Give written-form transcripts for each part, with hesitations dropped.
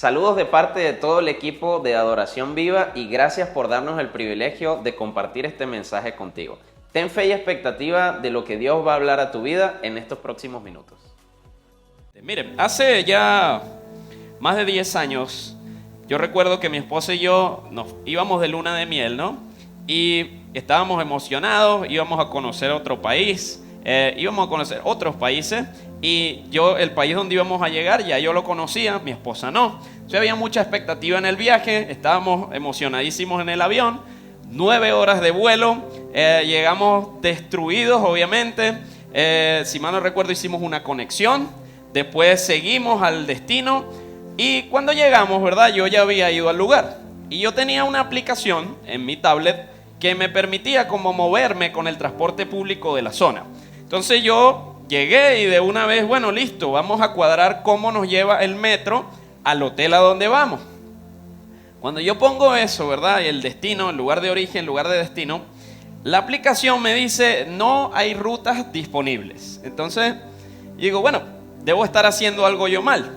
Saludos de parte de todo el equipo de Adoración Viva y gracias por darnos el privilegio de compartir este mensaje contigo. Ten fe y expectativa de lo que Dios va a hablar a tu vida en estos próximos minutos. Mire, hace ya más de 10 años, yo recuerdo que mi esposa y yo nos íbamos de luna de miel, ¿no? Y estábamos emocionados, íbamos a conocer otro país, íbamos a conocer otros países. Y el país donde íbamos a llegar, ya yo lo conocía, mi esposa no. Entonces había mucha expectativa en el viaje, estábamos emocionadísimos en el avión. 9 horas de vuelo, llegamos destruidos obviamente. Si mal no recuerdo, hicimos una conexión. Después seguimos al destino. Y cuando llegamos, ¿verdad? Yo ya había ido al lugar. Y yo tenía una aplicación en mi tablet que me permitía como moverme con el transporte público de la zona. Entonces yo llegué y de una vez, bueno, listo, vamos a cuadrar cómo nos lleva el metro al hotel a donde vamos. Cuando yo pongo eso, ¿verdad? El destino, el lugar de origen, lugar de destino, la aplicación me dice, no hay rutas disponibles. Entonces, digo, bueno, debo estar haciendo algo yo mal.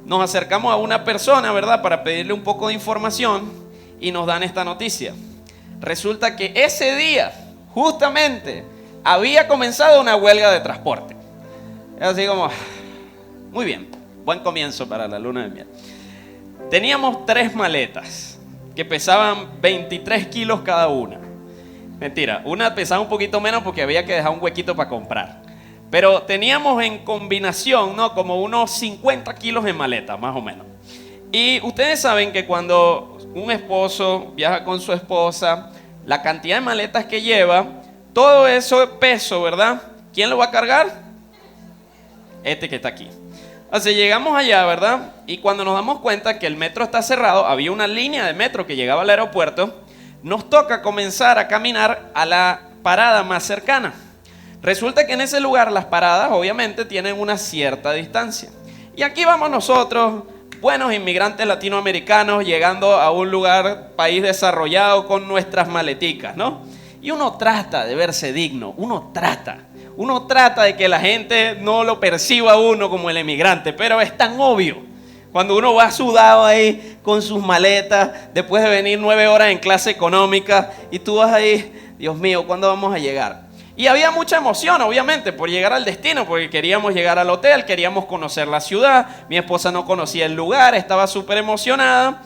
Nos acercamos a una persona, ¿verdad? Para pedirle un poco de información y nos dan esta noticia. Resulta que ese día, justamente, había comenzado una huelga de transporte. Así como, muy bien, buen comienzo para la luna de miel. Teníamos 3 maletas que pesaban 23 kilos cada una. Mentira, una pesaba un poquito menos porque había que dejar un huequito para comprar. Pero teníamos en combinación, ¿no? Como unos 50 kilos en maleta, más o menos. Y ustedes saben que cuando un esposo viaja con su esposa, la cantidad de maletas que lleva, todo eso peso, ¿verdad? ¿Quién lo va a cargar? Este que está aquí. Así llegamos allá, ¿verdad? Y cuando nos damos cuenta que el metro está cerrado, había una línea de metro que llegaba al aeropuerto, nos toca comenzar a caminar a la parada más cercana. Resulta que en ese lugar las paradas obviamente tienen una cierta distancia. Y aquí vamos nosotros, buenos inmigrantes latinoamericanos, llegando a un lugar, país desarrollado con nuestras maleticas, ¿no? Y uno trata de verse digno, uno trata de que la gente no lo perciba a uno como el emigrante, pero es tan obvio. Cuando uno va sudado ahí con sus maletas, después de venir 9 horas en clase económica, y tú vas ahí, Dios mío, ¿cuándo vamos a llegar? Y había mucha emoción, obviamente, por llegar al destino, porque queríamos llegar al hotel, queríamos conocer la ciudad, mi esposa no conocía el lugar, estaba súper emocionada.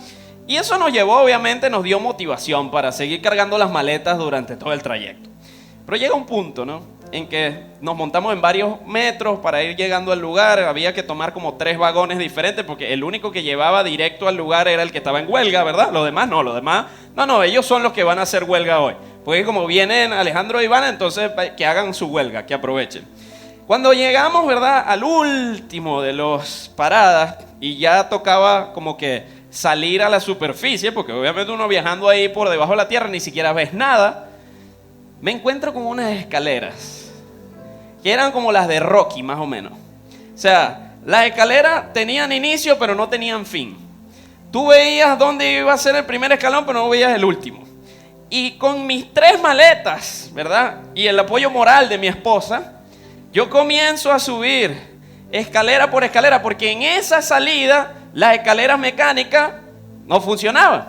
Y eso nos llevó, obviamente, nos dio motivación para seguir cargando las maletas durante todo el trayecto. Pero llega un punto, ¿no? En que nos montamos en varios metros para ir llegando al lugar. Había que tomar como 3 vagones diferentes porque el único que llevaba directo al lugar era el que estaba en huelga, ¿verdad? Los demás, no, ellos son los que van a hacer huelga hoy. Porque como vienen Alejandro y Ivana, entonces que hagan su huelga, que aprovechen. Cuando llegamos, ¿verdad? Al último de las paradas y ya tocaba como que salir a la superficie, porque obviamente uno viajando ahí por debajo de la tierra ni siquiera ves nada, me encuentro con unas escaleras que eran como las de Rocky, más o menos. O sea, las escaleras tenían inicio, pero no tenían fin. Tú veías dónde iba a ser el primer escalón, pero no veías el último. Y con mis 3 maletas, ¿verdad? Y el apoyo moral de mi esposa, yo comienzo a subir escalera por escalera, porque en esa salida las escaleras mecánicas no funcionaban.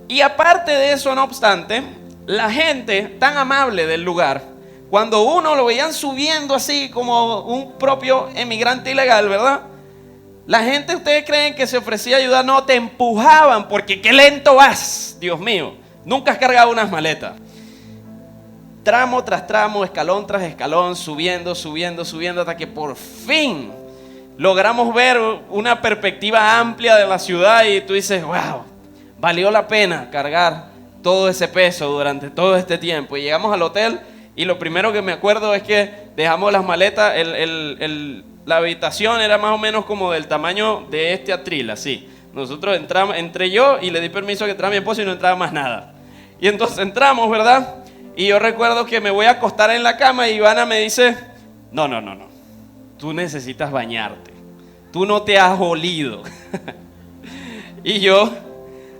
Y aparte de eso, no obstante, la gente tan amable del lugar, cuando uno lo veían subiendo así como un propio emigrante ilegal, ¿verdad? La gente, ¿ustedes creen que se ofrecía ayudar? No, te empujaban porque qué lento vas, Dios mío. Nunca has cargado unas maletas. Tramo tras tramo, escalón tras escalón, subiendo, hasta que por fin logramos ver una perspectiva amplia de la ciudad y tú dices, wow, valió la pena cargar todo ese peso durante todo este tiempo. Y llegamos al hotel y lo primero que me acuerdo es que dejamos las maletas, la habitación era más o menos como del tamaño de este atril, así. Nosotros entramos, entré yo y le di permiso que entrara mi esposo y no entraba más nada. Y entonces entramos, ¿verdad? Y yo recuerdo que me voy a acostar en la cama y Ivana me dice, no, tú necesitas bañarte, tú no te has olido. Y yo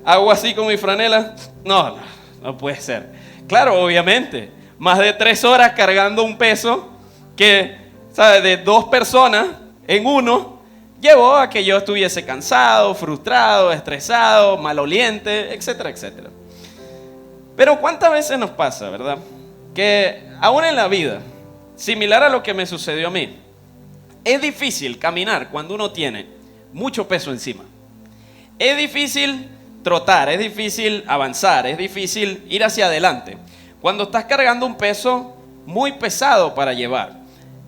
hago así con mi franela, no puede ser. Claro, obviamente, más de 3 horas cargando un peso que, ¿sabes? De 2 personas en uno, llevó a que yo estuviese cansado, frustrado, estresado, maloliente, etcétera, etcétera. Pero ¿cuántas veces nos pasa, verdad? Que aún en la vida, similar a lo que me sucedió a mí, es difícil caminar cuando uno tiene mucho peso encima. Es difícil trotar, es difícil avanzar, es difícil ir hacia adelante. Cuando estás cargando un peso muy pesado para llevar,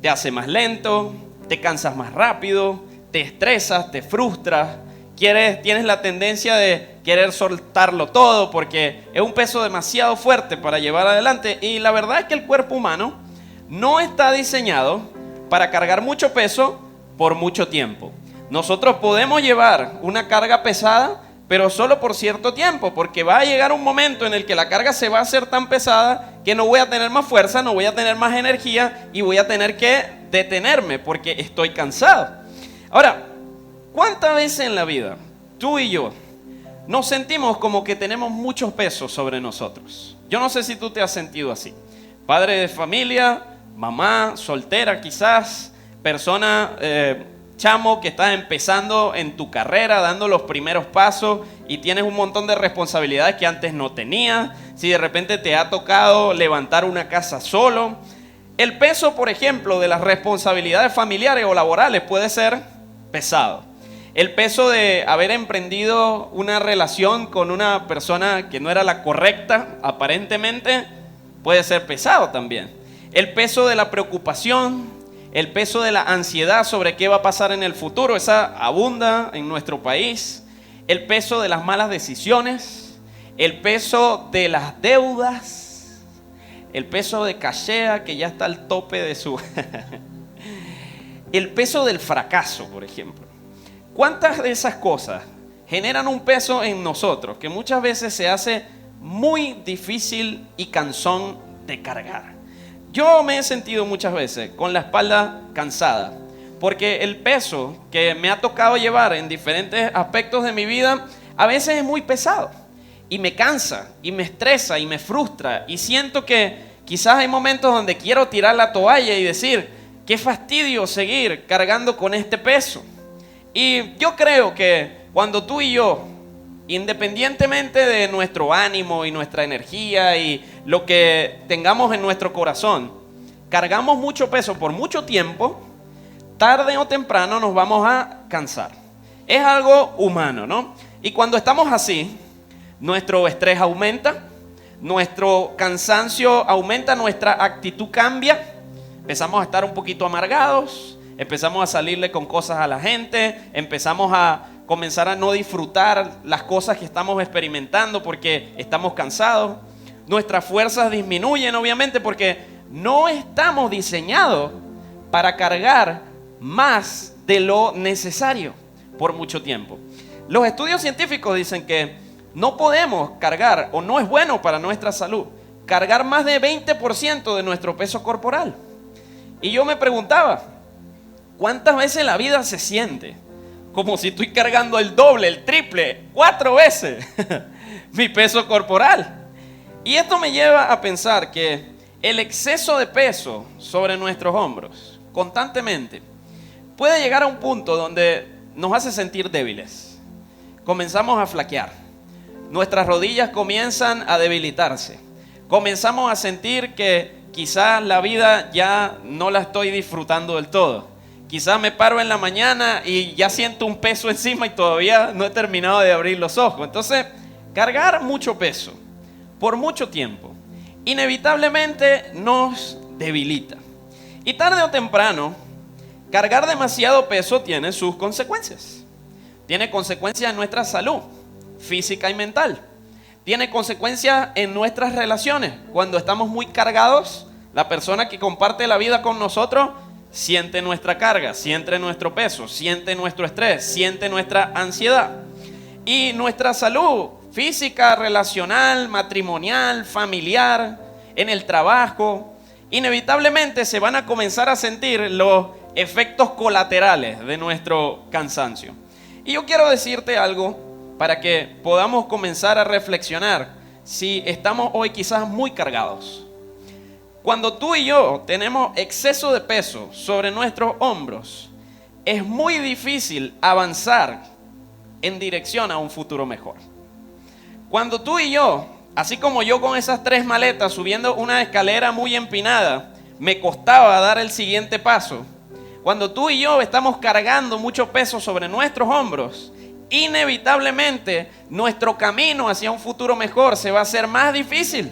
te hace más lento, te cansas más rápido, te estresas, te frustras, tienes la tendencia de querer soltarlo todo porque es un peso demasiado fuerte para llevar adelante. Y la verdad es que el cuerpo humano no está diseñado para cargar mucho peso por mucho tiempo. Nosotros podemos llevar una carga pesada, pero solo por cierto tiempo, porque va a llegar un momento en el que la carga se va a hacer tan pesada que no voy a tener más fuerza, no voy a tener más energía y voy a tener que detenerme porque estoy cansado. Ahora, ¿cuántas veces en la vida tú y yo nos sentimos como que tenemos muchos pesos sobre nosotros? Yo no sé si tú te has sentido así. Padre de familia, mamá, soltera quizás, persona, chamo que estás empezando en tu carrera, dando los primeros pasos y tienes un montón de responsabilidades que antes no tenías. Si de repente te ha tocado levantar una casa solo. El peso, por ejemplo, de las responsabilidades familiares o laborales puede ser pesado. El peso de haber emprendido una relación con una persona que no era la correcta, aparentemente, puede ser pesado también. El peso de la preocupación, el peso de la ansiedad sobre qué va a pasar en el futuro, esa abunda en nuestro país. El peso de las malas decisiones, el peso de las deudas, el peso de cachea que ya está al tope de su... El peso del fracaso, por ejemplo. ¿Cuántas de esas cosas generan un peso en nosotros que muchas veces se hace muy difícil y cansón de cargar? Yo me he sentido muchas veces con la espalda cansada porque el peso que me ha tocado llevar en diferentes aspectos de mi vida a veces es muy pesado y me cansa y me estresa y me frustra y siento que quizás hay momentos donde quiero tirar la toalla y decir qué fastidio seguir cargando con este peso. Y yo creo que cuando tú y yo, independientemente de nuestro ánimo y nuestra energía y lo que tengamos en nuestro corazón, cargamos mucho peso por mucho tiempo, tarde o temprano nos vamos a cansar. Es algo humano, ¿no? Y cuando estamos así, nuestro estrés aumenta, nuestro cansancio aumenta, nuestra actitud cambia, empezamos a estar un poquito amargados, empezamos a salirle con cosas a la gente, empezamos a comenzar a no disfrutar las cosas que estamos experimentando porque estamos cansados. Nuestras fuerzas disminuyen, obviamente, porque no estamos diseñados para cargar más de lo necesario por mucho tiempo. Los estudios científicos dicen que no podemos cargar, o no es bueno para nuestra salud, cargar más de 20% de nuestro peso corporal. Y yo me preguntaba, ¿cuántas veces la vida se siente como si estoy cargando el doble, el triple, 4 veces mi peso corporal? Y esto me lleva a pensar que el exceso de peso sobre nuestros hombros constantemente puede llegar a un punto donde nos hace sentir débiles. Comenzamos a flaquear. Nuestras rodillas comienzan a debilitarse. Comenzamos a sentir que quizás la vida ya no la estoy disfrutando del todo. Quizás me paro en la mañana y ya siento un peso encima y todavía no he terminado de abrir los ojos. Entonces, cargar mucho peso por mucho tiempo inevitablemente nos debilita. Y tarde o temprano, cargar demasiado peso tiene sus consecuencias. Tiene consecuencias en nuestra salud física y mental. Tiene consecuencias en nuestras relaciones. Cuando estamos muy cargados, la persona que comparte la vida con nosotros siente nuestra carga, siente nuestro peso, siente nuestro estrés, siente nuestra ansiedad. Y nuestra salud física, relacional, matrimonial, familiar, en el trabajo, inevitablemente se van a comenzar a sentir los efectos colaterales de nuestro cansancio. Y yo quiero decirte algo para que podamos comenzar a reflexionar si estamos hoy quizás muy cargados. Cuando tú y yo tenemos exceso de peso sobre nuestros hombros, es muy difícil avanzar en dirección a un futuro mejor. Cuando tú y yo, así como yo con esas 3 maletas subiendo una escalera muy empinada, me costaba dar el siguiente paso. Cuando tú y yo estamos cargando mucho peso sobre nuestros hombros, inevitablemente nuestro camino hacia un futuro mejor se va a hacer más difícil.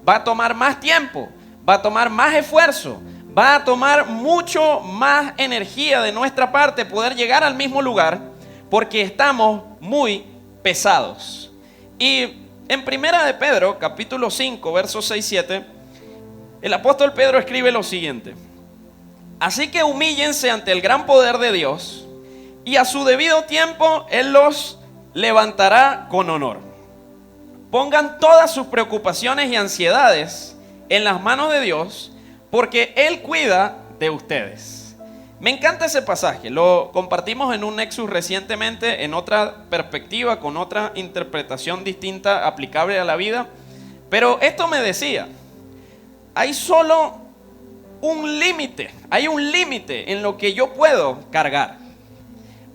Va a tomar más tiempo, va a tomar más esfuerzo, va a tomar mucho más energía de nuestra parte poder llegar al mismo lugar porque estamos muy pesados. Y en Primera de Pedro, capítulo 5, versos 6-7, el apóstol Pedro escribe lo siguiente: así que humíllense ante el gran poder de Dios y a su debido tiempo Él los levantará con honor. Pongan todas sus preocupaciones y ansiedades en las manos de Dios porque Él cuida de ustedes. Me encanta ese pasaje, lo compartimos en un Nexus recientemente en otra perspectiva, con otra interpretación distinta aplicable a la vida. Pero esto me decía, hay solo un límite, hay un límite en lo que yo puedo cargar.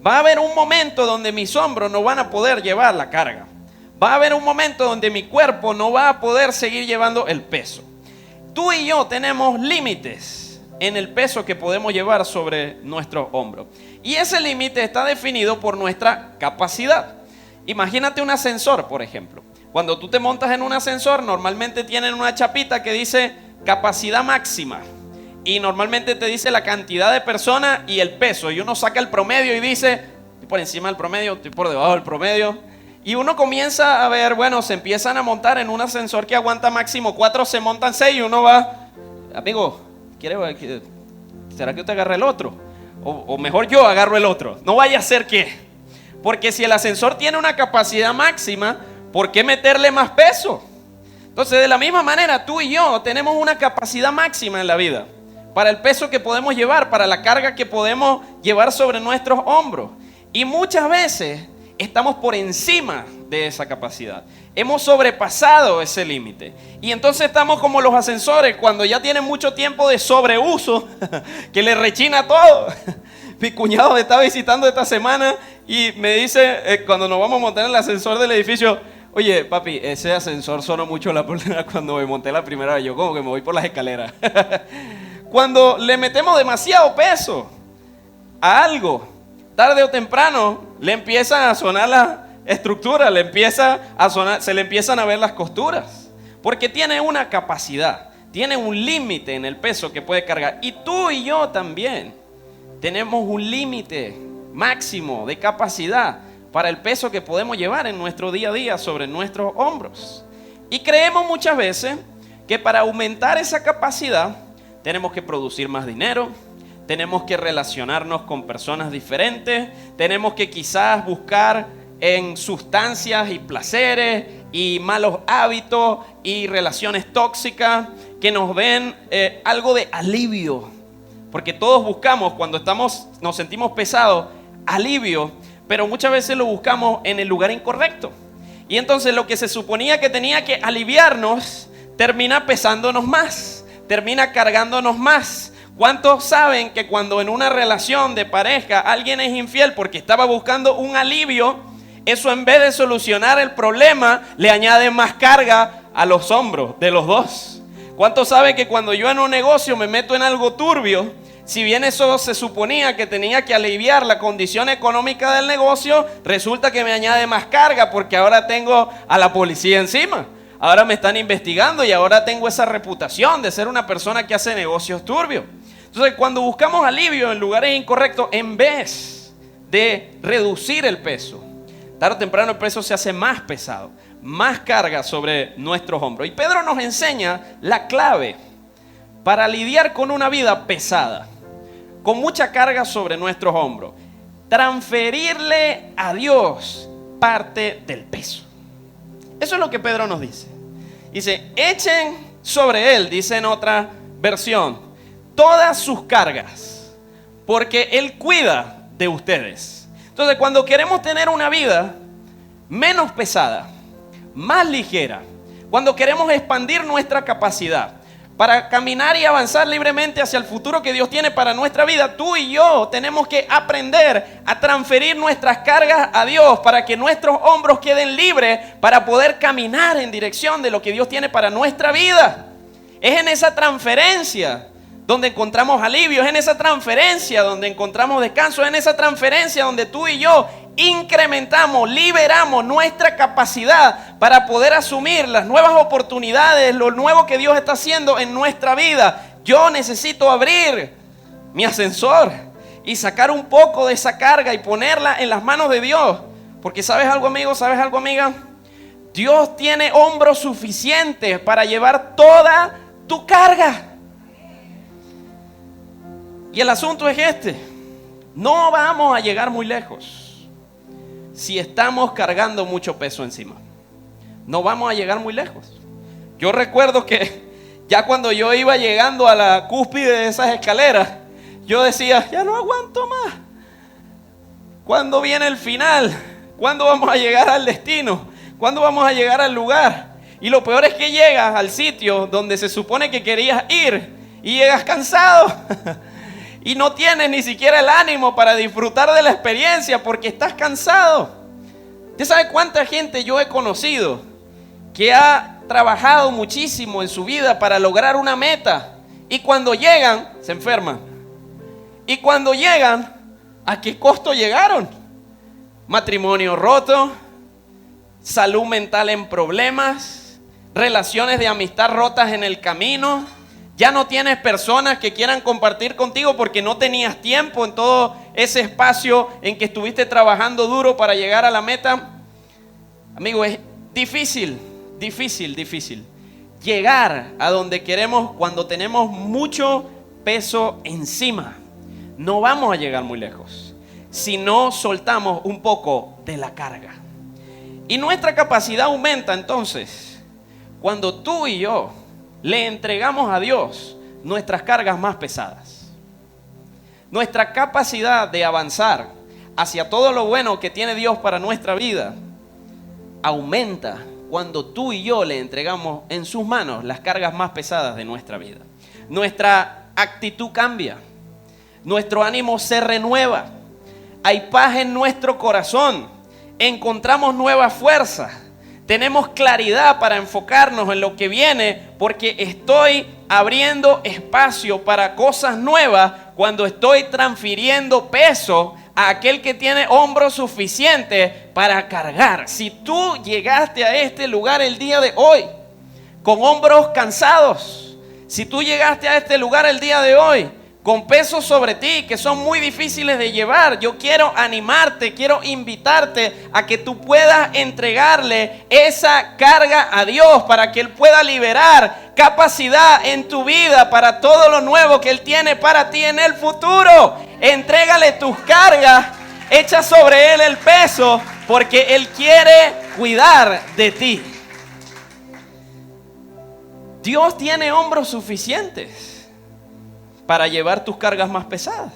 Va a haber un momento donde mis hombros no van a poder llevar la carga. Va a haber un momento donde mi cuerpo no va a poder seguir llevando el peso. Tú y yo tenemos límites en el peso que podemos llevar sobre nuestros hombros. Y ese límite está definido por nuestra capacidad. Imagínate un ascensor, por ejemplo. Cuando tú te montas en un ascensor, normalmente tienen una chapita que dice capacidad máxima. Y normalmente te dice la cantidad de personas y el peso. Y uno saca el promedio y dice, estoy por encima del promedio, estoy por debajo del promedio. Y uno comienza a ver, bueno, se empiezan a montar en un ascensor que aguanta máximo 4, se montan 6 y uno va, amigo, ¿será que usted agarra el otro? O mejor yo agarro el otro. No vaya a ser que. Porque si el ascensor tiene una capacidad máxima, ¿por qué meterle más peso? Entonces, de la misma manera, tú y yo tenemos una capacidad máxima en la vida. Para el peso que podemos llevar, para la carga que podemos llevar sobre nuestros hombros. Y muchas veces estamos por encima de esa capacidad. Hemos sobrepasado ese límite. Y entonces estamos como los ascensores cuando ya tienen mucho tiempo de sobreuso, que le rechina todo. Mi cuñado me estaba visitando esta semana y me dice, cuando nos vamos a montar en el ascensor del edificio, oye, papi, ese ascensor sonó mucho cuando me monté la primera vez. Yo como que me voy por las escaleras. Cuando le metemos demasiado peso a algo, tarde o temprano le empiezan a sonar las estructuras, se le empiezan a ver las costuras, porque tiene una capacidad, tiene un límite en el peso que puede cargar. Y tú y yo también tenemos un límite máximo de capacidad para el peso que podemos llevar en nuestro día a día sobre nuestros hombros. Y creemos muchas veces que para aumentar esa capacidad tenemos que producir más dinero, tenemos que relacionarnos con personas diferentes, tenemos que quizás buscar en sustancias y placeres y malos hábitos y relaciones tóxicas que nos den algo de alivio. Porque todos buscamos, cuando nos sentimos pesados, alivio, pero muchas veces lo buscamos en el lugar incorrecto. Y entonces lo que se suponía que tenía que aliviarnos termina pesándonos más, termina cargándonos más. ¿Cuántos saben que cuando en una relación de pareja alguien es infiel porque estaba buscando un alivio, eso en vez de solucionar el problema le añade más carga a los hombros de los dos? ¿Cuántos saben que cuando yo en un negocio me meto en algo turbio, si bien eso se suponía que tenía que aliviar la condición económica del negocio, resulta que me añade más carga porque ahora tengo a la policía encima? Ahora me están investigando y ahora tengo esa reputación de ser una persona que hace negocios turbios. Entonces, cuando buscamos alivio en lugares incorrectos, en vez de reducir el peso, tarde o temprano el peso se hace más pesado, más carga sobre nuestros hombros. Y Pedro nos enseña la clave para lidiar con una vida pesada, con mucha carga sobre nuestros hombros: transferirle a Dios parte del peso. Eso es lo que Pedro nos dice. Dice, echen sobre Él, dice en otra versión, todas sus cargas, porque Él cuida de ustedes. Entonces, cuando queremos tener una vida menos pesada, más ligera, cuando queremos expandir nuestra capacidad, para caminar y avanzar libremente hacia el futuro que Dios tiene para nuestra vida, tú y yo tenemos que aprender a transferir nuestras cargas a Dios para que nuestros hombros queden libres para poder caminar en dirección de lo que Dios tiene para nuestra vida. Es en esa transferencia donde encontramos alivio, es en esa transferencia donde encontramos descanso, es en esa transferencia donde tú y yo incrementamos, liberamos nuestra capacidad para poder asumir las nuevas oportunidades, lo nuevo que Dios está haciendo en nuestra vida. Yo necesito abrir mi ascensor y sacar un poco de esa carga y ponerla en las manos de Dios. Porque ¿sabes algo, amigo? ¿Sabes algo, amiga? Dios tiene hombros suficientes para llevar toda tu carga. Y el asunto es este: no vamos a llegar muy lejos si estamos cargando mucho peso encima. No vamos a llegar muy lejos. Yo recuerdo que ya cuando yo iba llegando a la cúspide de esas escaleras, yo decía, ya no aguanto más. ¿Cuándo viene el final? ¿Cuándo vamos a llegar al destino? ¿Cuándo vamos a llegar al lugar? Y lo peor es que llegas al sitio donde se supone que querías ir y llegas cansado. Y no tienes ni siquiera el ánimo para disfrutar de la experiencia porque estás cansado. ¿Usted sabe cuánta gente yo he conocido que ha trabajado muchísimo en su vida para lograr una meta y cuando llegan se enferman? Y cuando llegan, ¿a qué costo llegaron? Matrimonio roto, salud mental en problemas, relaciones de amistad rotas en el camino. Ya no tienes personas que quieran compartir contigo porque no tenías tiempo en todo ese espacio en que estuviste trabajando duro para llegar a la meta. Amigo, es difícil llegar a donde queremos cuando tenemos mucho peso encima. No vamos a llegar muy lejos si no soltamos un poco de la carga. Y nuestra capacidad aumenta entonces cuando tú y yo le entregamos a Dios nuestras cargas más pesadas. Nuestra capacidad de avanzar hacia todo lo bueno que tiene Dios para nuestra vida aumenta cuando tú y yo le entregamos en sus manos las cargas más pesadas de nuestra vida. Nuestra actitud cambia, nuestro ánimo se renueva, hay paz en nuestro corazón, encontramos nueva fuerza. Tenemos claridad para enfocarnos en lo que viene porque estoy abriendo espacio para cosas nuevas cuando estoy transfiriendo peso a aquel que tiene hombros suficientes para cargar. Si tú llegaste a este lugar el día de hoy con hombros cansados, si tú llegaste a este lugar el día de hoy con pesos sobre ti que son muy difíciles de llevar, yo quiero animarte, quiero invitarte a que tú puedas entregarle esa carga a Dios para que Él pueda liberar capacidad en tu vida para todo lo nuevo que Él tiene para ti en el futuro. Entrégale tus cargas, echa sobre Él el peso porque Él quiere cuidar de ti. Dios tiene hombros suficientes para llevar tus cargas más pesadas.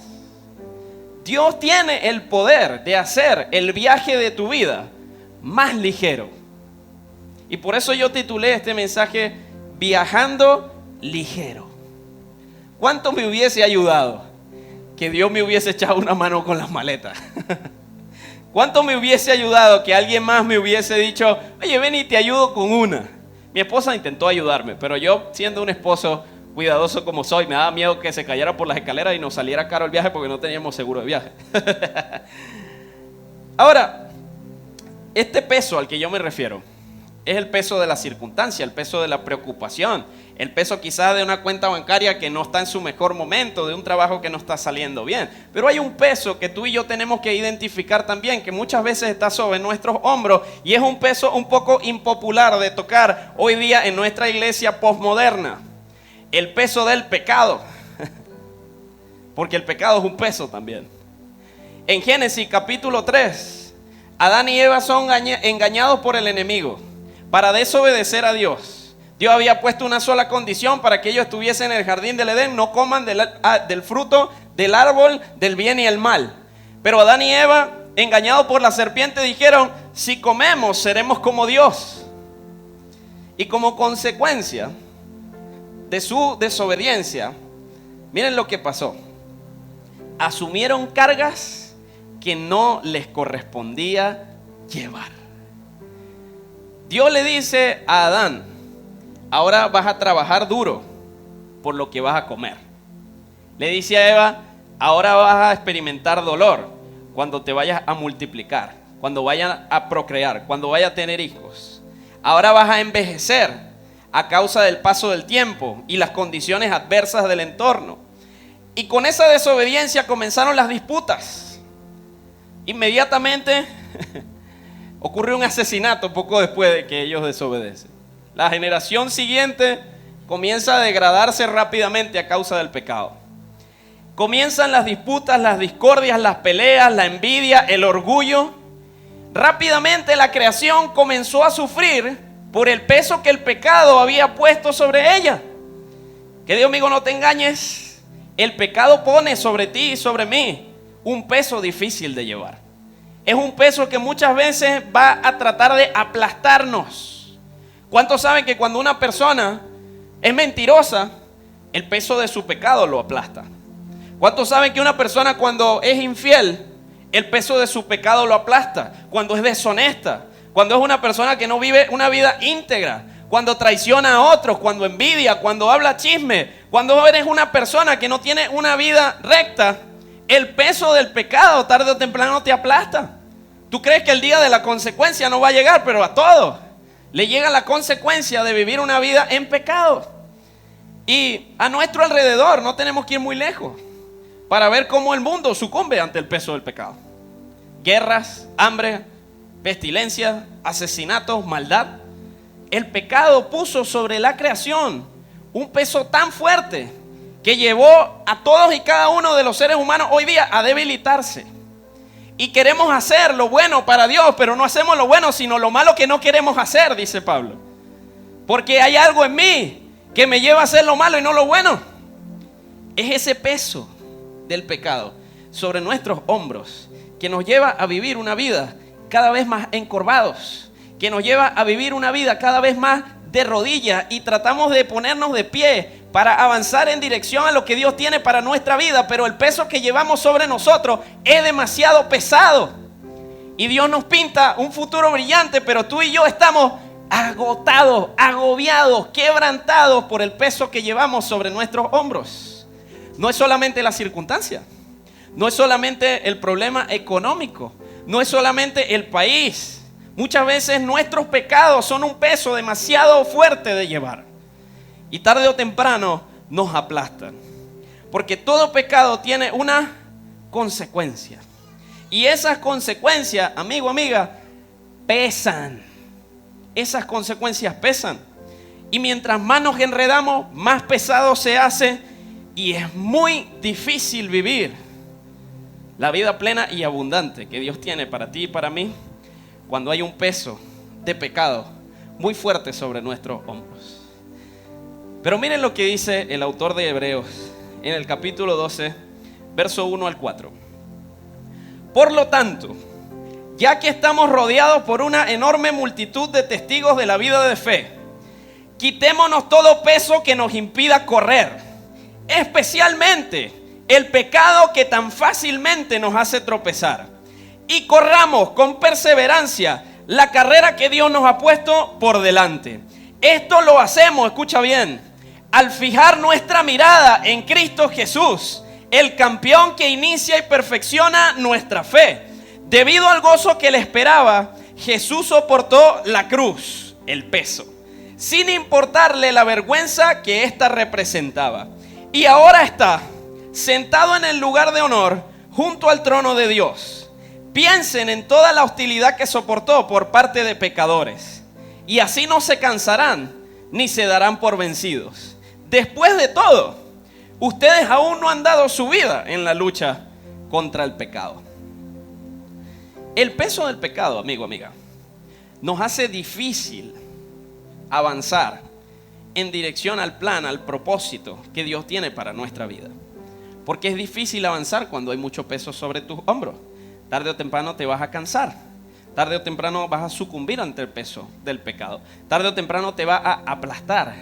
Dios tiene el poder de hacer el viaje de tu vida más ligero. Y por eso yo titulé este mensaje Viajando Ligero. ¿Cuánto me hubiese ayudado que Dios me hubiese echado una mano con las maletas? ¿Cuánto me hubiese ayudado que alguien más me hubiese dicho, oye, ven y te ayudo con una? Mi esposa intentó ayudarme, pero yo, siendo un esposo cuidadoso como soy, me daba miedo que se cayera por las escaleras y nos saliera caro el viaje porque no teníamos seguro de viaje. Ahora, este peso al que yo me refiero es el peso de la circunstancia, el peso de la preocupación, el peso quizás de una cuenta bancaria que no está en su mejor momento, de un trabajo que no está saliendo bien. Pero hay un peso que tú y yo tenemos que identificar también, que muchas veces está sobre nuestros hombros y es un peso un poco impopular de tocar hoy día en nuestra iglesia posmoderna. El peso del pecado, porque el pecado es un peso también. En Génesis capítulo 3, Adán y Eva son engañados por el enemigo para desobedecer a Dios. Dios había puesto una sola condición para que ellos estuviesen en el jardín del Edén: no coman del fruto del árbol del bien y el mal. Pero Adán y Eva, engañados por la serpiente, dijeron: si comemos seremos como Dios. Y como consecuencia, de su desobediencia, miren lo que pasó. Asumieron cargas que no les correspondía llevar. Dios le dice a Adán: ahora vas a trabajar duro por lo que vas a comer. Le dice a Eva: ahora vas a experimentar dolor cuando te vayas a multiplicar, cuando vayas a procrear, cuando vayas a tener hijos. Ahora vas a envejecer a causa del paso del tiempo y las condiciones adversas del entorno. Y con esa desobediencia comenzaron las disputas. Inmediatamente ocurre un asesinato poco después de que ellos desobedecen. La generación siguiente comienza a degradarse rápidamente a causa del pecado. Comienzan las disputas, las discordias, las peleas, la envidia, el orgullo. Rápidamente la creación comenzó a sufrir por el peso que el pecado había puesto sobre ella. Que Dios mío, no te engañes. El pecado pone sobre ti y sobre mí un peso difícil de llevar. Es un peso que muchas veces va a tratar de aplastarnos. ¿Cuántos saben que cuando una persona es mentirosa, el peso de su pecado lo aplasta? ¿Cuántos saben que una persona cuando es infiel, el peso de su pecado lo aplasta? Cuando es deshonesta, cuando es una persona que no vive una vida íntegra, cuando traiciona a otros, cuando envidia, cuando habla chisme, cuando eres una persona que no tiene una vida recta, el peso del pecado tarde o temprano te aplasta. Tú crees que el día de la consecuencia no va a llegar, pero a todos le llega la consecuencia de vivir una vida en pecado. Y a nuestro alrededor no tenemos que ir muy lejos para ver cómo el mundo sucumbe ante el peso del pecado. Guerras, hambre, pestilencias, asesinatos, maldad. El pecado puso sobre la creación un peso tan fuerte que llevó a todos y cada uno de los seres humanos hoy día a debilitarse. Y queremos hacer lo bueno para Dios, pero no hacemos lo bueno, sino lo malo que no queremos hacer, dice Pablo. Porque hay algo en mí que me lleva a hacer lo malo y no lo bueno. Es ese peso del pecado sobre nuestros hombros que nos lleva a vivir una vida cada vez más encorvados, que nos lleva a vivir una vida cada vez más de rodillas, y tratamos de ponernos de pie para avanzar en dirección a lo que Dios tiene para nuestra vida, pero el peso que llevamos sobre nosotros es demasiado pesado. Y Dios nos pinta un futuro brillante, pero tú y yo estamos agotados, agobiados, quebrantados por el peso que llevamos sobre nuestros hombros. No es solamente la circunstancia, no es solamente el problema económico, no es solamente el país. Muchas veces nuestros pecados son un peso demasiado fuerte de llevar. Y tarde o temprano nos aplastan. Porque todo pecado tiene una consecuencia. Y esas consecuencias, amigo, amiga, pesan. Esas consecuencias pesan. Y mientras más nos enredamos, más pesado se hace. Y es muy difícil vivir la vida plena y abundante que Dios tiene para ti y para mí, cuando hay un peso de pecado muy fuerte sobre nuestros hombros. Pero miren lo que dice el autor de Hebreos en el capítulo 12, verso 1 al 4. Por lo tanto, ya que estamos rodeados por una enorme multitud de testigos de la vida de fe, quitémonos todo peso que nos impida correr, especialmente el pecado que tan fácilmente nos hace tropezar, y corramos con perseverancia la carrera que Dios nos ha puesto por delante. Esto lo hacemos, escucha bien, al fijar nuestra mirada en Cristo Jesús, el campeón que inicia y perfecciona nuestra fe. Debido al gozo que le esperaba, Jesús soportó la cruz, el peso, sin importarle la vergüenza que ésta representaba. Y ahora está sentado en el lugar de honor junto al trono de Dios. Piensen en toda la hostilidad que soportó por parte de pecadores, y así no se cansarán ni se darán por vencidos. Después de todo, ustedes aún no han dado su vida en la lucha contra el pecado. El peso del pecado, amigo, amiga, nos hace difícil avanzar en dirección al plan, al propósito que Dios tiene para nuestra vida. Porque es difícil avanzar cuando hay mucho peso sobre tus hombros. Tarde o temprano te vas a cansar. Tarde o temprano vas a sucumbir ante el peso del pecado. Tarde o temprano te va a aplastar.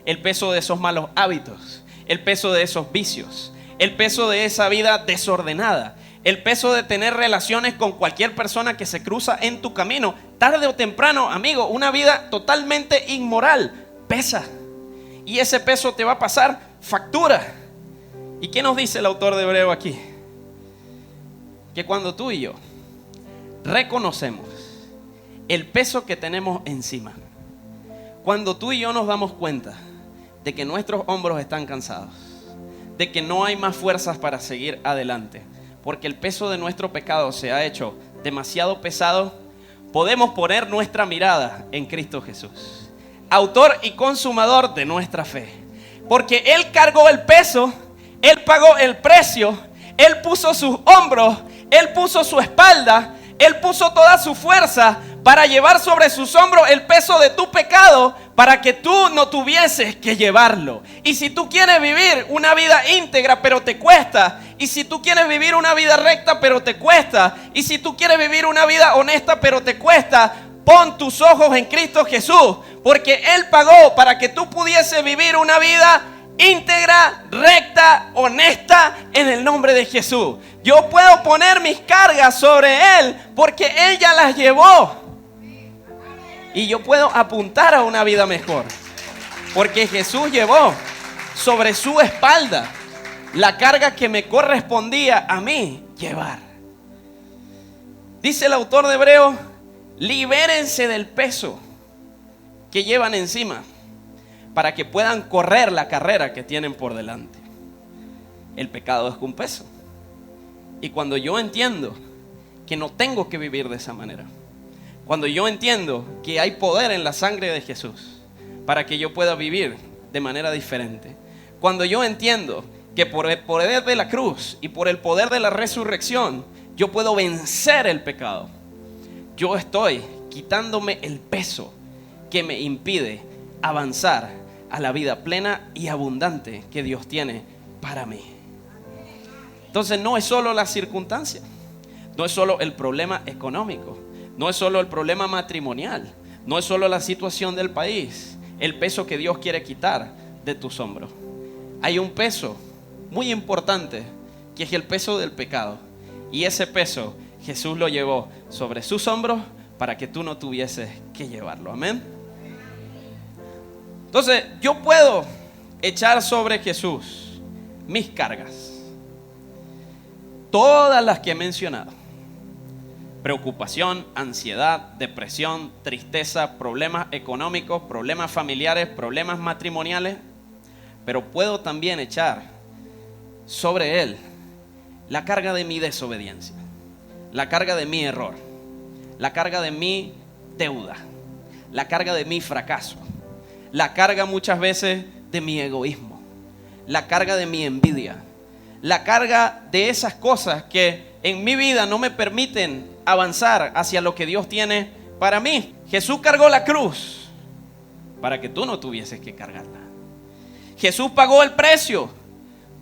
el peso de esos malos hábitos, el peso de esos vicios, el peso de esa vida desordenada, el peso de tener relaciones con cualquier persona que se cruza en tu camino. Tarde o temprano, amigo, una vida totalmente inmoral pesa. Y ese peso te va a pasar factura. ¿Y qué nos dice el autor de Hebreo aquí? Que cuando tú y yo reconocemos el peso que tenemos encima, cuando tú y yo nos damos cuenta de que nuestros hombros están cansados, de que no hay más fuerzas para seguir adelante, porque el peso de nuestro pecado se ha hecho demasiado pesado, podemos poner nuestra mirada en Cristo Jesús, autor y consumador de nuestra fe. Porque Él cargó el peso, Él pagó el precio, Él puso sus hombros, Él puso su espalda, Él puso toda su fuerza para llevar sobre sus hombros el peso de tu pecado, para que tú no tuvieses que llevarlo. Y si tú quieres vivir una vida íntegra pero te cuesta, y si tú quieres vivir una vida recta pero te cuesta, y si tú quieres vivir una vida honesta pero te cuesta, pon tus ojos en Cristo Jesús, porque Él pagó para que tú pudieses vivir una vida íntegra, recta, honesta, en el nombre de Jesús. Yo puedo poner mis cargas sobre Él porque Él ya las llevó. Y yo puedo apuntar a una vida mejor, porque Jesús llevó sobre su espalda la carga que me correspondía a mí llevar. Dice el autor de Hebreo: libérense del peso que llevan encima para que puedan correr la carrera que tienen por delante. El pecado es un peso. Y cuando yo entiendo que no tengo que vivir de esa manera, cuando yo entiendo que hay poder en la sangre de Jesús para que yo pueda vivir de manera diferente, cuando yo entiendo que por el poder de la cruz y por el poder de la resurrección yo puedo vencer el pecado, yo estoy quitándome el peso que me impide avanzar a la vida plena y abundante que Dios tiene para mí. Entonces no es solo la circunstancia, no es solo el problema económico, no es solo el problema matrimonial, no es solo la situación del país, el peso que Dios quiere quitar de tus hombros. Hay un peso muy importante que es el peso del pecado, y ese peso Jesús lo llevó sobre sus hombros para que tú no tuvieses que llevarlo. Amén. Entonces yo puedo echar sobre Jesús mis cargas, todas las que he mencionado: preocupación, ansiedad, depresión, tristeza, problemas económicos, problemas familiares, problemas matrimoniales. Pero puedo también echar sobre Él la carga de mi desobediencia, la carga de mi error, la carga de mi deuda, la carga de mi fracaso, la carga muchas veces de mi egoísmo, la carga de mi envidia, la carga de esas cosas que en mi vida no me permiten avanzar hacia lo que Dios tiene para mí. Jesús cargó la cruz para que tú no tuvieses que cargarla. Jesús pagó el precio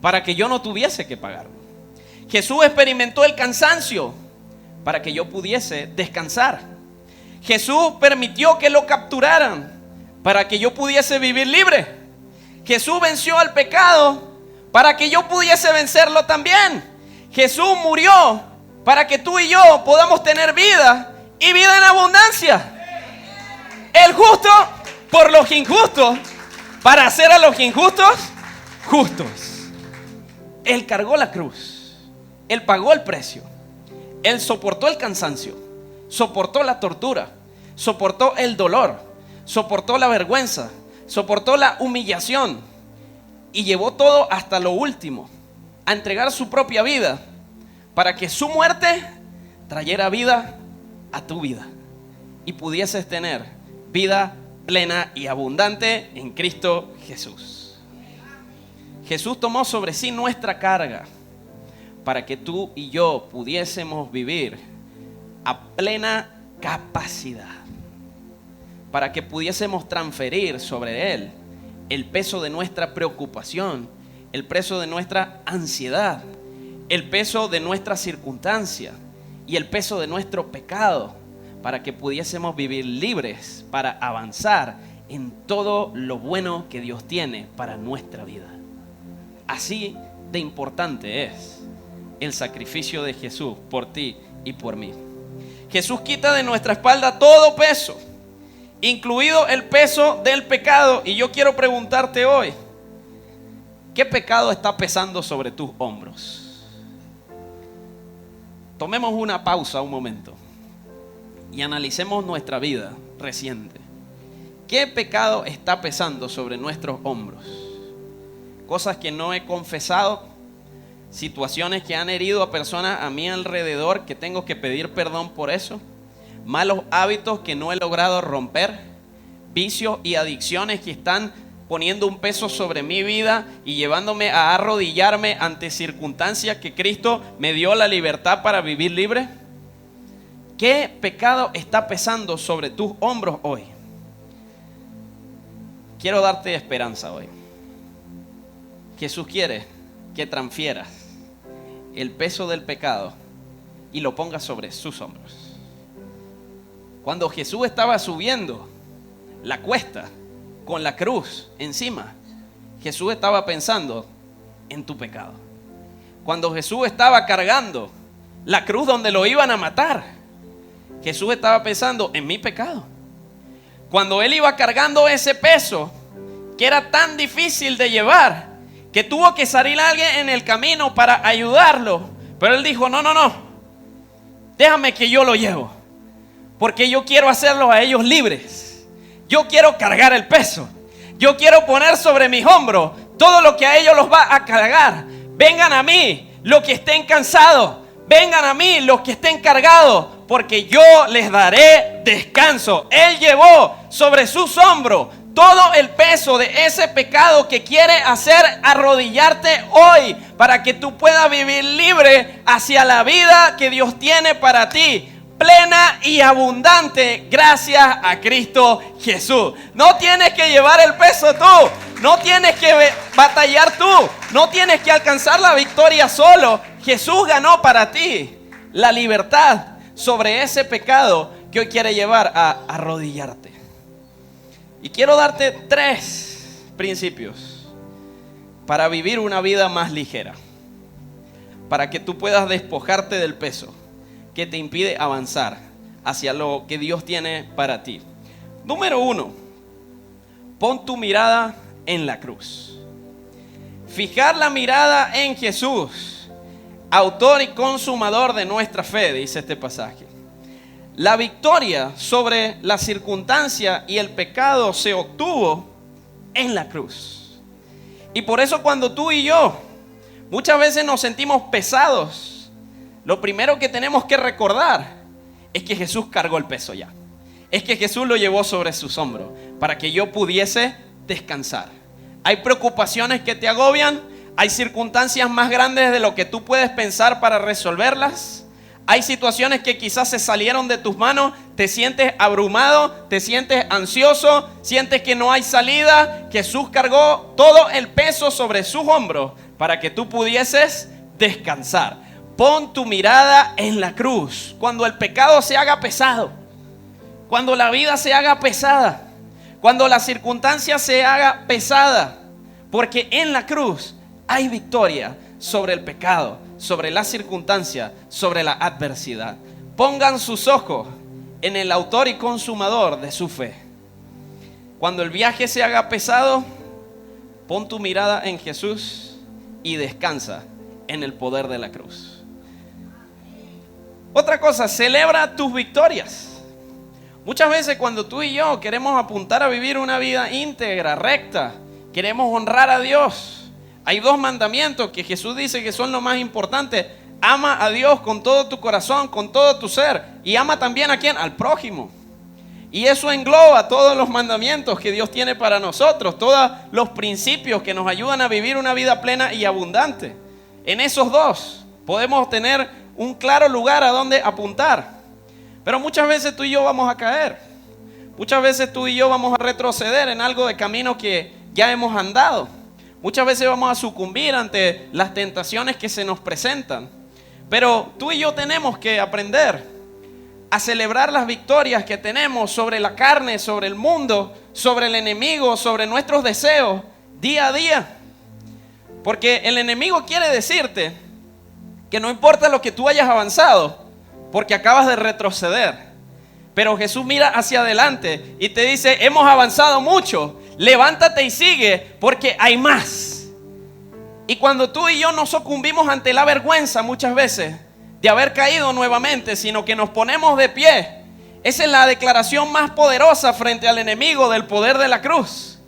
para que yo no tuviese que pagarlo. Jesús experimentó el cansancio para que yo pudiese descansar. Jesús permitió que lo capturaran para que yo pudiese vivir libre. Jesús venció al pecado para que yo pudiese vencerlo también. Jesús murió para que tú y yo podamos tener vida y vida en abundancia. El justo por los injustos, para hacer a los injustos justos. Él cargó la cruz, Él pagó el precio, Él soportó el cansancio, soportó la tortura, soportó el dolor, soportó la vergüenza, soportó la humillación y llevó todo hasta lo último, a entregar su propia vida para que su muerte trayera vida a tu vida y pudieses tener vida plena y abundante en Cristo Jesús. Jesús tomó sobre sí nuestra carga para que tú y yo pudiésemos vivir a plena capacidad, para que pudiésemos transferir sobre Él el peso de nuestra preocupación, el peso de nuestra ansiedad, el peso de nuestra circunstancia y el peso de nuestro pecado, para que pudiésemos vivir libres para avanzar en todo lo bueno que Dios tiene para nuestra vida. Así de importante es el sacrificio de Jesús por ti y por mí. Jesús quita de nuestra espalda todo peso, incluido el peso del pecado. Y yo quiero preguntarte hoy, ¿qué pecado está pesando sobre tus hombros? Tomemos una pausa un momento y analicemos nuestra vida reciente. ¿Qué pecado está pesando sobre nuestros hombros? Cosas que no he confesado, situaciones que han herido a personas a mi alrededor que tengo que pedir perdón por eso, malos hábitos que no he logrado romper, vicios y adicciones que están poniendo un peso sobre mi vida y llevándome a arrodillarme ante circunstancias que Cristo me dio la libertad para vivir libre. ¿Qué pecado está pesando sobre tus hombros hoy? Quiero darte esperanza hoy. Jesús quiere que transfieras el peso del pecado y lo pongas sobre sus hombros. Cuando Jesús estaba subiendo la cuesta con la cruz encima, Jesús estaba pensando en tu pecado. Cuando Jesús estaba cargando la cruz donde lo iban a matar, Jesús estaba pensando en mi pecado. Cuando Él iba cargando ese peso que era tan difícil de llevar, que tuvo que salir alguien en el camino para ayudarlo, pero Él dijo, no, déjame que yo lo llevo, porque yo quiero hacerlos a ellos libres. Yo quiero cargar el peso. Yo quiero poner sobre mis hombros todo lo que a ellos los va a cargar. Vengan a mí los que estén cansados. Vengan a mí los que estén cargados, porque yo les daré descanso. Él llevó sobre sus hombros todo el peso de ese pecado que quiere hacer arrodillarte hoy, para que tú puedas vivir libre hacia la vida que Dios tiene para ti, plena y abundante, gracias a Cristo Jesús. No tienes que llevar el peso tú, no tienes que batallar tú, no tienes que alcanzar la victoria solo. Jesús ganó para ti la libertad sobre ese pecado que hoy quiere llevar a arrodillarte. Y quiero darte 3 principios para vivir una vida más ligera, para que tú puedas despojarte del peso que te impide avanzar hacia lo que Dios tiene para ti. Número 1, pon tu mirada en la cruz. Fijar la mirada en Jesús, autor y consumador de nuestra fe, dice este pasaje. La victoria sobre la circunstancia y el pecado se obtuvo en la cruz. Y por eso cuando tú y yo muchas veces nos sentimos pesados, lo primero que tenemos que recordar es que Jesús cargó el peso ya. Es que Jesús lo llevó sobre sus hombros para que yo pudiese descansar. Hay preocupaciones que te agobian, hay circunstancias más grandes de lo que tú puedes pensar para resolverlas. Hay situaciones que quizás se salieron de tus manos, te sientes abrumado, te sientes ansioso, sientes que no hay salida. Jesús cargó todo el peso sobre sus hombros para que tú pudieses descansar. Pon tu mirada en la cruz. Cuando el pecado se haga pesado, cuando la vida se haga pesada, cuando la circunstancia se haga pesada, porque en la cruz hay victoria sobre el pecado, sobre la circunstancia, sobre la adversidad. Pongan sus ojos en el autor y consumador de su fe. Cuando el viaje se haga pesado, pon tu mirada en Jesús y descansa en el poder de la cruz. Otra cosa, celebra tus victorias. Muchas veces cuando tú y yo queremos apuntar a vivir una vida íntegra, recta, queremos honrar a Dios, hay 2 mandamientos que Jesús dice que son lo más importante. Ama a Dios con todo tu corazón, con todo tu ser. Y ama también a ¿quién? Al prójimo. Y eso engloba todos los mandamientos que Dios tiene para nosotros, todos los principios que nos ayudan a vivir una vida plena y abundante. En esos 2 podemos tener un claro lugar a donde apuntar. Pero muchas veces tú y yo vamos a caer. Muchas veces tú y yo vamos a retroceder en algo de camino que ya hemos andado. Muchas veces vamos a sucumbir ante las tentaciones que se nos presentan. Pero tú y yo tenemos que aprender a celebrar las victorias que tenemos sobre la carne, sobre el mundo, sobre el enemigo, sobre nuestros deseos, día a día. Porque el enemigo quiere decirte que no importa lo que tú hayas avanzado, porque acabas de retroceder. Pero Jesús mira hacia adelante y te dice, hemos avanzado mucho, levántate y sigue, porque hay más. Y cuando tú y yo no sucumbimos ante la vergüenza muchas veces de haber caído nuevamente, sino que nos ponemos de pie, esa es la declaración más poderosa frente al enemigo del poder de la cruz.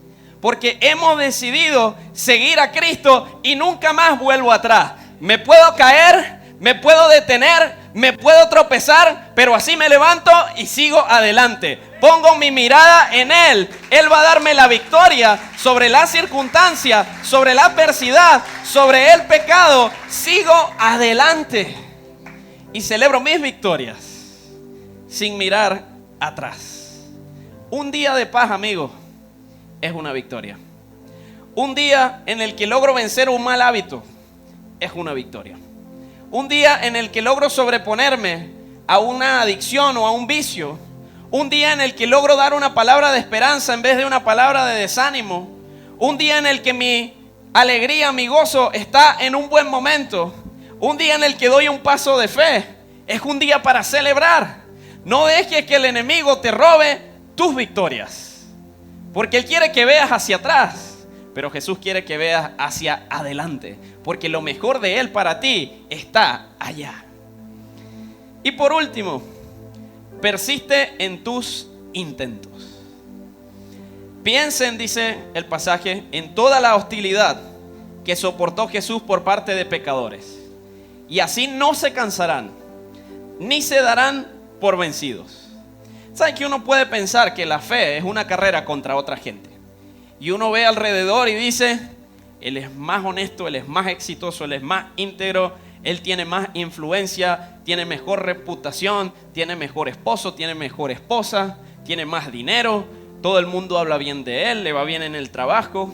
Porque hemos decidido seguir a Cristo y nunca más vuelvo atrás. Me puedo caer, me puedo detener, me puedo tropezar, pero así me levanto y sigo adelante. Pongo mi mirada en Él. Él va a darme la victoria sobre la circunstancia, sobre la adversidad, sobre el pecado. Sigo adelante y celebro mis victorias sin mirar atrás. Un día de paz, amigo, es una victoria. Un día en el que logro vencer un mal hábito es una victoria. Un día en el que logro sobreponerme a una adicción o a un vicio. Un día en el que logro dar una palabra de esperanza en vez de una palabra de desánimo. Un día en el que mi alegría, mi gozo está en un buen momento. Un día en el que doy un paso de fe. Es un día para celebrar. No dejes que el enemigo te robe tus victorias. Porque él quiere que veas hacia atrás. Pero Jesús quiere que veas hacia adelante. Porque lo mejor de Él para ti está allá. Y por último, persiste en tus intentos. Piensen, dice el pasaje, en toda la hostilidad que soportó Jesús por parte de pecadores. Y así no se cansarán, ni se darán por vencidos. ¿Saben que uno puede pensar que la fe es una carrera contra otra gente? Y uno ve alrededor y dice, él es más honesto, él es más exitoso, él es más íntegro, él tiene más influencia, tiene mejor reputación, tiene mejor esposo, tiene mejor esposa, tiene más dinero, todo el mundo habla bien de él, le va bien en el trabajo.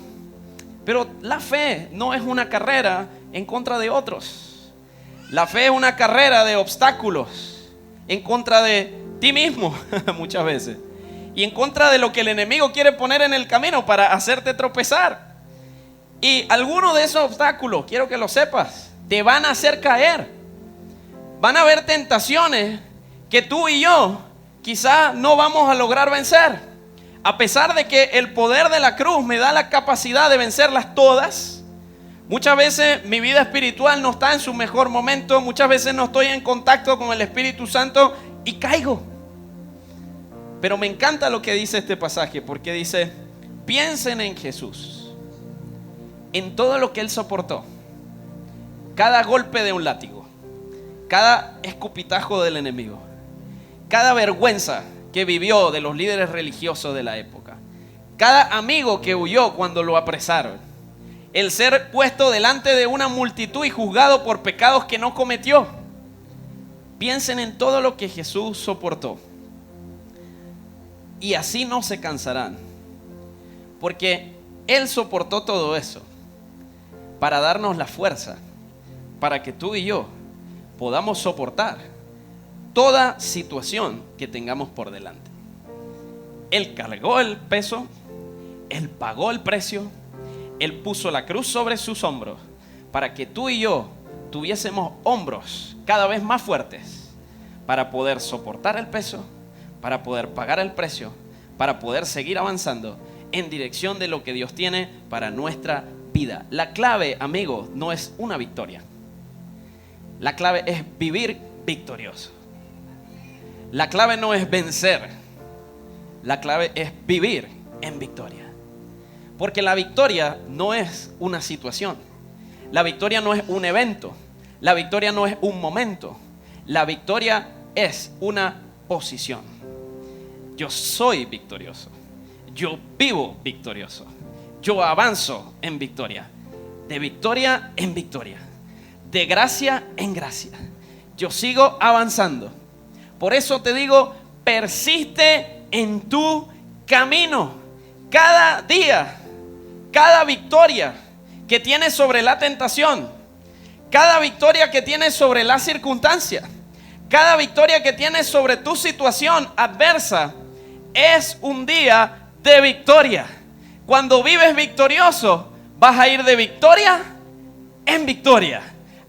Pero la fe no es una carrera en contra de otros. La fe es una carrera de obstáculos en contra de ti mismo muchas veces. Y en contra de lo que el enemigo quiere poner en el camino para hacerte tropezar. Y algunos de esos obstáculos, quiero que lo sepas, te van a hacer caer. Van a haber tentaciones que tú y yo quizás no vamos a lograr vencer. A pesar de que el poder de la cruz me da la capacidad de vencerlas todas. Muchas veces mi vida espiritual no está en su mejor momento. Muchas veces no estoy en contacto con el Espíritu Santo y caigo. Pero me encanta lo que dice este pasaje, porque dice, piensen en Jesús, en todo lo que Él soportó. Cada golpe de un látigo, cada escupitajo del enemigo, cada vergüenza que vivió de los líderes religiosos de la época, cada amigo que huyó cuando lo apresaron, el ser puesto delante de una multitud y juzgado por pecados que no cometió. Piensen en todo lo que Jesús soportó. Y así no se cansarán, porque Él soportó todo eso para darnos la fuerza, para que tú y yo podamos soportar toda situación que tengamos por delante. Él cargó el peso, Él pagó el precio, Él puso la cruz sobre sus hombros, para que tú y yo tuviésemos hombros cada vez más fuertes, para poder soportar el peso, para poder pagar el precio, para poder seguir avanzando en dirección de lo que Dios tiene para nuestra vida. La clave, amigos, no es una victoria. La clave es vivir victorioso. La clave no es vencer. La clave es vivir en victoria. Porque la victoria no es una situación. La victoria no es un evento. La victoria no es un momento. La victoria es una posición. Yo soy victorioso. Yo vivo victorioso. Yo avanzo en victoria. De victoria en victoria. De gracia en gracia. Yo sigo avanzando. Por eso te digo, persiste en tu camino. Cada día, cada victoria que tienes sobre la tentación, cada victoria que tienes sobre la circunstancia, cada victoria que tienes sobre tu situación adversa, es un día de victoria. Cuando vives victorioso, vas a ir de victoria en victoria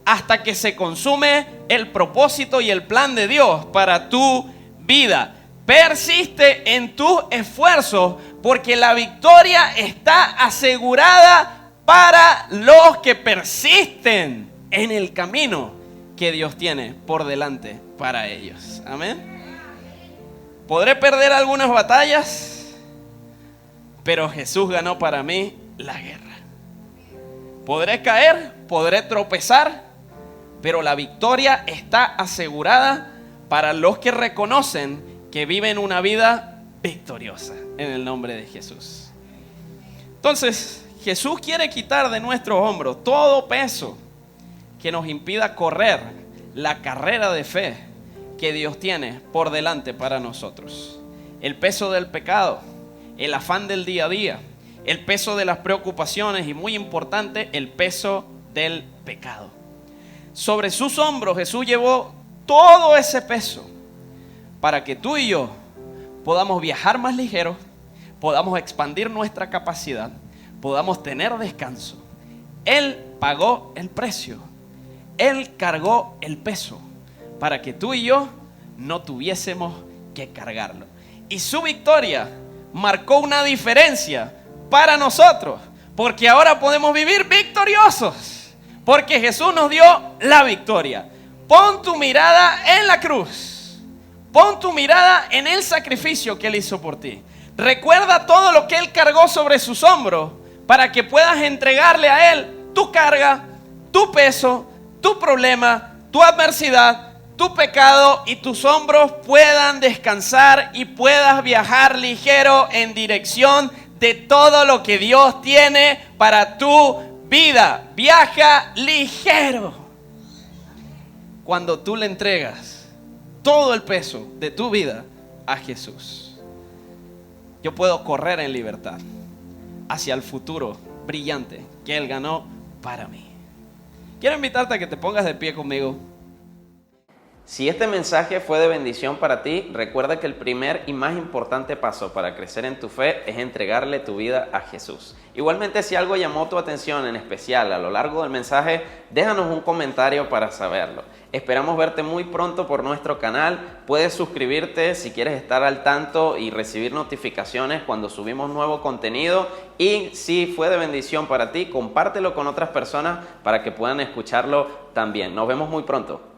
hasta que se consume el propósito y el plan de Dios para tu vida. Persiste en tus esfuerzos porque la victoria está asegurada para los que persisten en el camino que Dios tiene por delante para ellos. Amén. Podré perder algunas batallas, pero Jesús ganó para mí la guerra. Podré caer, podré tropezar, pero la victoria está asegurada para los que reconocen que viven una vida victoriosa en el nombre de Jesús. Entonces, Jesús quiere quitar de nuestros hombros todo peso que nos impida correr la carrera de fe que Dios tiene por delante para nosotros. El peso del pecado, el afán del día a día, el peso de las preocupaciones y, muy importante, el peso del pecado. Sobre sus hombros Jesús llevó todo ese peso para que tú y yo podamos viajar más ligeros, podamos expandir nuestra capacidad, podamos tener descanso. Él pagó el precio, Él cargó el peso para que tú y yo no tuviésemos que cargarlo. Y su victoria marcó una diferencia para nosotros, porque ahora podemos vivir victoriosos, porque Jesús nos dio la victoria. Pon tu mirada en la cruz. Pon tu mirada en el sacrificio que Él hizo por ti. Recuerda todo lo que Él cargó sobre sus hombros para que puedas entregarle a Él tu carga, tu peso, tu problema, tu adversidad, tu pecado, y tus hombros puedan descansar y puedas viajar ligero en dirección de todo lo que Dios tiene para tu vida. Viaja ligero. Cuando tú le entregas todo el peso de tu vida a Jesús, yo puedo correr en libertad hacia el futuro brillante que Él ganó para mí. Quiero invitarte a que te pongas de pie conmigo. Si este mensaje fue de bendición para ti, recuerda que el primer y más importante paso para crecer en tu fe es entregarle tu vida a Jesús. Igualmente, si algo llamó tu atención en especial a lo largo del mensaje, déjanos un comentario para saberlo. Esperamos verte muy pronto por nuestro canal. Puedes suscribirte si quieres estar al tanto y recibir notificaciones cuando subimos nuevo contenido. Y si fue de bendición para ti, compártelo con otras personas para que puedan escucharlo también. Nos vemos muy pronto.